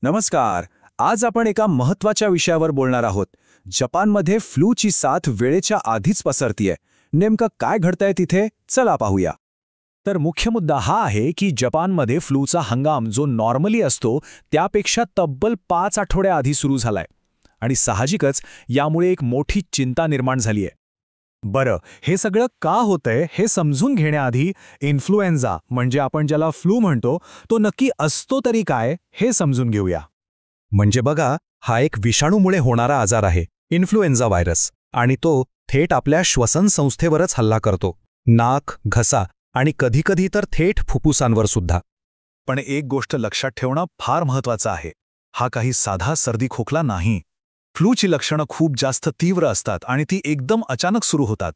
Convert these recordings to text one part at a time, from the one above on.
नमस्कार. आज आपण एका महत्त्वाच्या विषयावर बोलणार आहोत. जपानमध्ये फ्लूची साथ वेळेच्या आधीच पसरतीये. नेमकं काय घडतंय तिथे? चला पाहूया. तर मुख्य मुद्दा हा आहे की जपानमध्ये फ्लूचा हंगाम जो नॉर्मली असतो त्यापेक्षा तब्बल 5 आठवडे आधी सुरू झालाय. आणि साहजिकच यामुळे एक मोठी चिंता निर्माण झालीय. बरं, हे सगळं का होतंय हे समजून घेण्याआधी इन्फ्लुएन्झा म्हणजे आपण ज्याला फ्लू म्हणतो तो नक्की असतो तरी काय हे समजून घेऊया. म्हणजे बघा, हा एक विषाणूमुळे होणारा आजार आहे, इन्फ्लुएन्झा व्हायरस, आणि तो थेट आपल्या श्वसन संस्थेवरच हल्ला करतो. नाक, घसा आणि कधीकधी तर थेट फुफ्फुसांवर सुद्धा. पण एक गोष्ट लक्षात ठेवणं फार महत्त्वाचं आहे. हा काही साधा सर्दी खोकला नाही. फ्लूची लक्षणं खूप जास्त तीव्र असतात आणि ती एकदम अचानक सुरू होतात.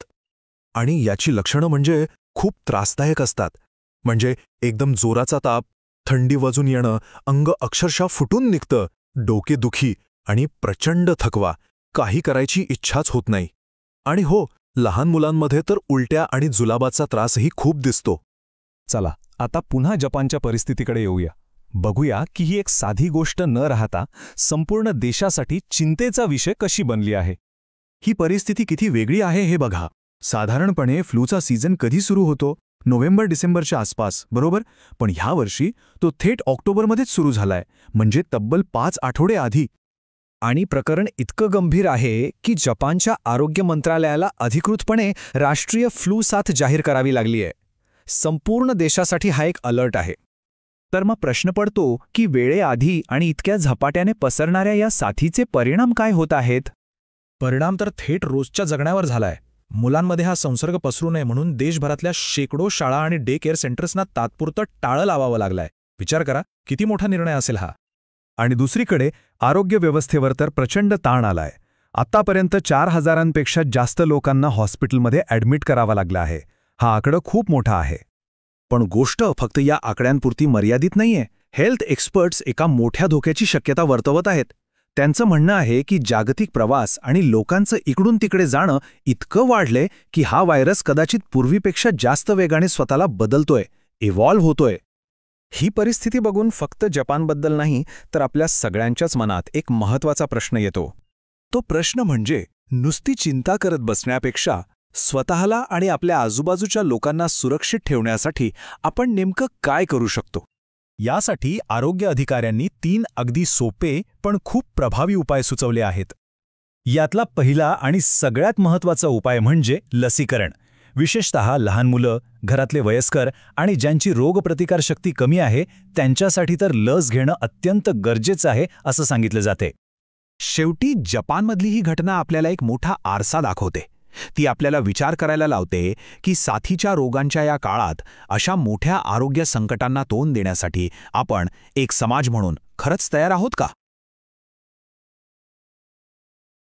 आणि याची लक्षणं म्हणजे खूप त्रासदायक असतात. म्हणजे एकदम जोराचा ताप, थंडी वाजून येणं, अंग अक्षरशः फुटून निघतं, डोकेदुखी आणि प्रचंड थकवा, काही करायची इच्छाच होत नाही. आणि हो, लहान मुलांमध्ये तर उलट्या आणि जुलाबाचा त्रासही खूप दिसतो. चला आता पुन्हा जपानच्या परिस्थितीकडे येऊया. बघूया की ही एक साधी गोष्ट न राहता संपूर्ण देशासाठी चिंतेचा विषय कशी बनली आहे. ही परिस्थिती किती वेगळी आहे हे बघा. साधारणपणे फ्लूचा सीझन कधी सुरू होतो? नोव्हेंबर-डिसेंबरच्या आसपास, बरोबर? पण ह्या वर्षी तो थेट ऑक्टोबरमध्येच सुरू झालाय, म्हणजे तब्बल 5 आठवडे आधी. आणि प्रकरण इतकं गंभीर आहे की जपानच्या आरोग्य मंत्रालयाला अधिकृतपणे राष्ट्रीय फ्लू साथ जाहीर करावी लागली आहे. संपूर्ण देशासाठी हा एक अलर्ट आहे. तर मग प्रश्न पडतो की वेळेआधी आणि इतक्या झपाट्याने पसरणाऱ्या या साथीचे परिणाम काय होत आहेत? परिणाम तर थेट रोजच्या जगण्यावर झालाय. मुलांमध्ये हा संसर्ग पसरू नये म्हणून देशभरातल्या शेकडो शाळा आणि डे केअर सेंटर्सना तात्पुरतं टाळं लावावं लागलंय. विचार करा, किती मोठा निर्णय असेल हा. आणि दुसरीकडे आरोग्य व्यवस्थेवर तर प्रचंड ताण आलाय. आतापर्यंत 4,000पेक्षा जास्त लोकांना हॉस्पिटलमध्ये ॲडमिट करावं लागलं आहे. हा आकडा खूप मोठा आहे. पण गोष्ट फक्त या आकड्यांपुरती मर्यादित नाहीये. हेल्थ एक्सपर्ट्स एका मोठ्या धोक्याची शक्यता वर्तवत आहेत. त्यांचं म्हणणं आहे की जागतिक प्रवास आणि लोकांचं इकडून तिकडे जाणं इतकं वाढलंय की हा व्हायरस कदाचित पूर्वीपेक्षा जास्त वेगाने स्वतःला बदलतोय, इव्हॉल्व्ह होतोय. ही परिस्थिती बघून फक्त जपानबद्दल नाही तर आपल्या सगळ्यांच्याच मनात एक महत्त्वाचा प्रश्न येतो. तो प्रश्न म्हणजे नुसती चिंता करत बसण्यापेक्षा स्वतःला आणि आपल्या आजूबाजूच्या लोकांना सुरक्षित ठेवण्यासाठी आपण नेमकं काय करू शकतो. यासाठी आरोग्य अधिकाऱ्यांनी 3 अगदी सोपे पण खूप प्रभावी उपाय सुचवले आहेत. यातला पहिला आणि सगळ्यात महत्त्वाचा उपाय म्हणजे लसीकरण. विशेषतः लहान मुलं, घरातले वयस्कर आणि ज्यांची रोगप्रतिकारशक्ती कमी आहे त्यांच्यासाठी तर लस घेणं अत्यंत गरजेचं आहे असं सांगितलं जाते. शेवटी जपानमधली ही घटना आपल्याला एक मोठा आरसा दाखवते. ती आपल्याला विचार करायला लावते की साथीच्या रोगांच्या या काळात अशा मोठ्या आरोग्य संकटांना तोंड देण्यासाठी आपण एक समाज म्हणून खरंच तयार आहोत का?